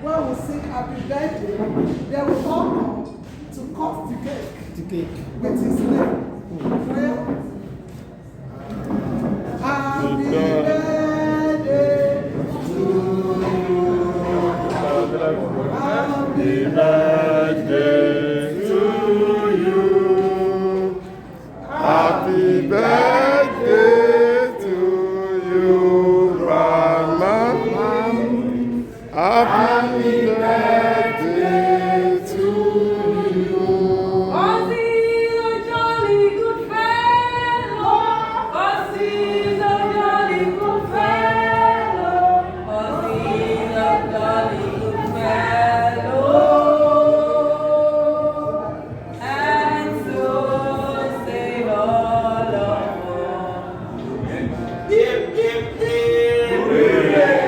when we sing happy birthday, they will all come to cut the cake with his name. Well, happy birthday to you. Happy birthday to you. Happy birthday to you, Grandma. Happy birthday to you. Cause he's a jolly good fellow. Cause he's a jolly good fellow. Cause he's a jolly good fellow. And so say all of us. Hip, hip, hip, hooray!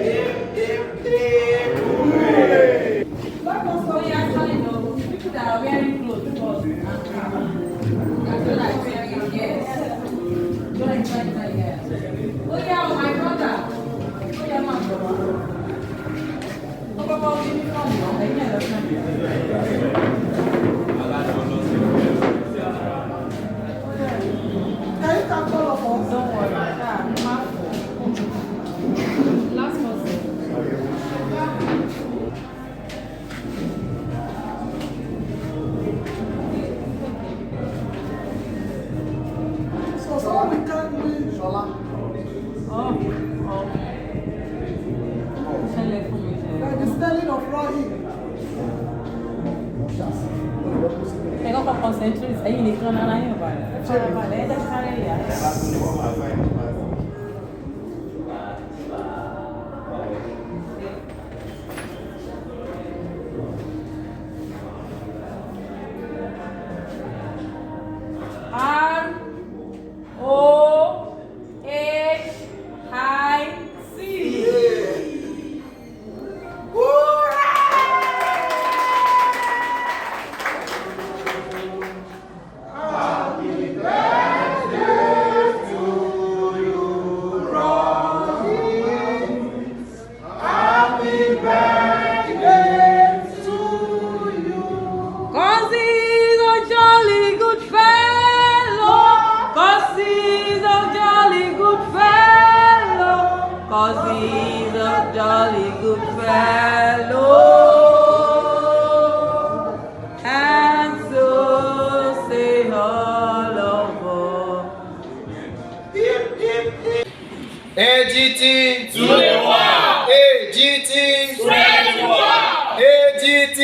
Hip, hip, hip, hooray! So you actually know people that are wearing clothes because I feel like wearing yes. You like yes. Oh yeah, my brother. Oh yeah, my brother. Oh, Papa, give me some. Can you come all of us? Don't worry. Last person. So we can't win Shola. Oh. Like the spelling of Rohi. Ẹ kọ́kọ́ concentrate ẹ̀yin nìkan náà láyé ọ̀bà rẹ̀. Ẹ farabalẹ̀ ẹ jẹ́ sáré yà. R-O-H-I-C. Cause he's a jolly good fellow. Cause he's a jolly good fellow. Cause he's a jolly good fellow. And so say all of us. AGT to the world. AGT spread the word. AGT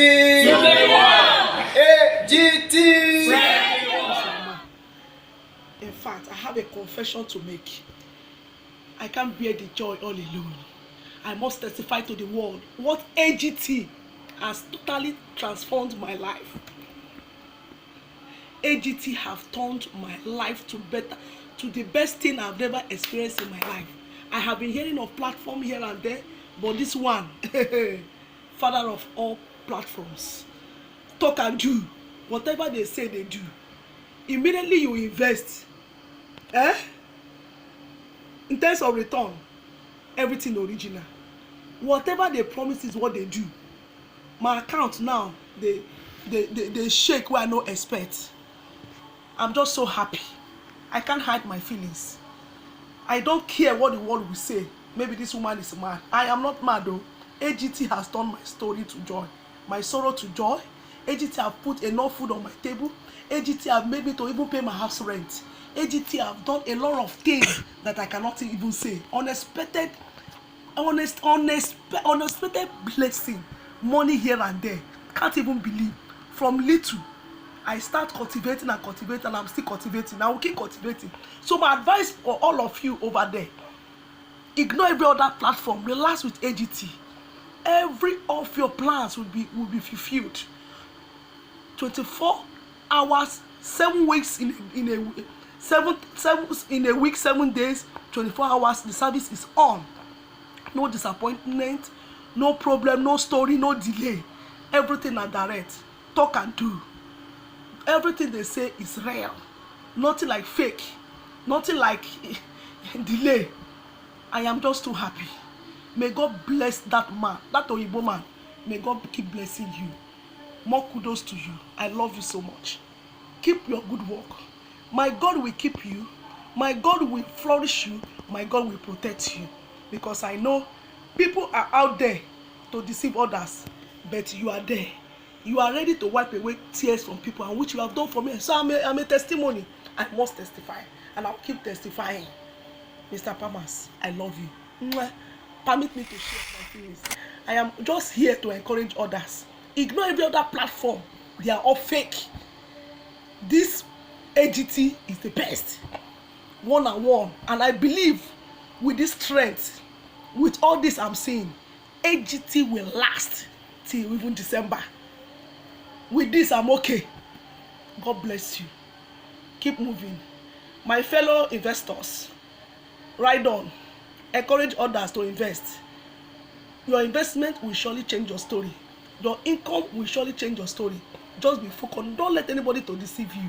to the world. AGT spread the word. In fact, I have a confession to make. I can't bear the joy all alone. I must testify to the world what AGT has totally transformed my life. AGT have turned my life to better, to the best thing I've ever experienced in my life. I have been hearing of platform here and there, but this one, father of all platforms, talk and do. Whatever they say, they do. Immediately you invest. In terms of return, everything original. Whatever they promise is what they do. My account now, they shake where I no expect. I'm just so happy. I can't hide my feelings. I don't care what the world will say. Maybe this woman is mad. I am not mad though. AGT has turned my story to joy, my sorrow to joy. AGT have put enough food on my table. AGT have made me to even pay my house rent. AGT have done a lot of things that I cannot even say. Unexpected blessing, money here and there. Can't even believe. From little, I start cultivating and cultivating, and I'm still cultivating. I will keep cultivating. So my advice for all of you over there: ignore every other platform. Relax with AGT. Every of your plans will be fulfilled. 24 hours, 7 weeks in a week, 7 days, 24 hours. The service is on. No disappointment, no problem, no story, no delay. Everything are direct. Talk and do. Everything they say is real. Nothing like fake. Nothing like delay. I am just too happy. May God bless that man, that Oyibo man. May God keep blessing you. More kudos to you. I love you so much. Keep your good work. My God will keep you. My God will flourish you. My God will protect you. Because I know people are out there to deceive others, but you are there. You are ready to wipe away tears from people, and which you have done for me. So I'm a testimony. I must testify, and I'll keep testifying. Mr. Palmas, I love you. Mwah. Permit me to share my feelings. I am just here to encourage others. Ignore every other platform. They are all fake. This AGT is the best. One-on-one. And I believe with this strength, with all this I'm saying, AGT will last till even December. With this, I'm okay. God bless you. Keep moving. My fellow investors, ride on. Encourage others to invest. Your investment will surely change your story. Your income will surely change your story. Just be focused. Don't let anybody to deceive you.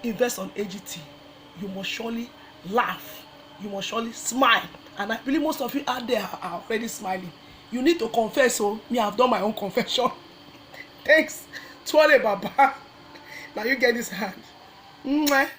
Invest on AGT. You must surely laugh. You must surely smile. And I believe most of you out there are already smiling. You need to confess. So me, I've done my own confession. Thanks. Twale Baba. Now you get this hand. Mwah.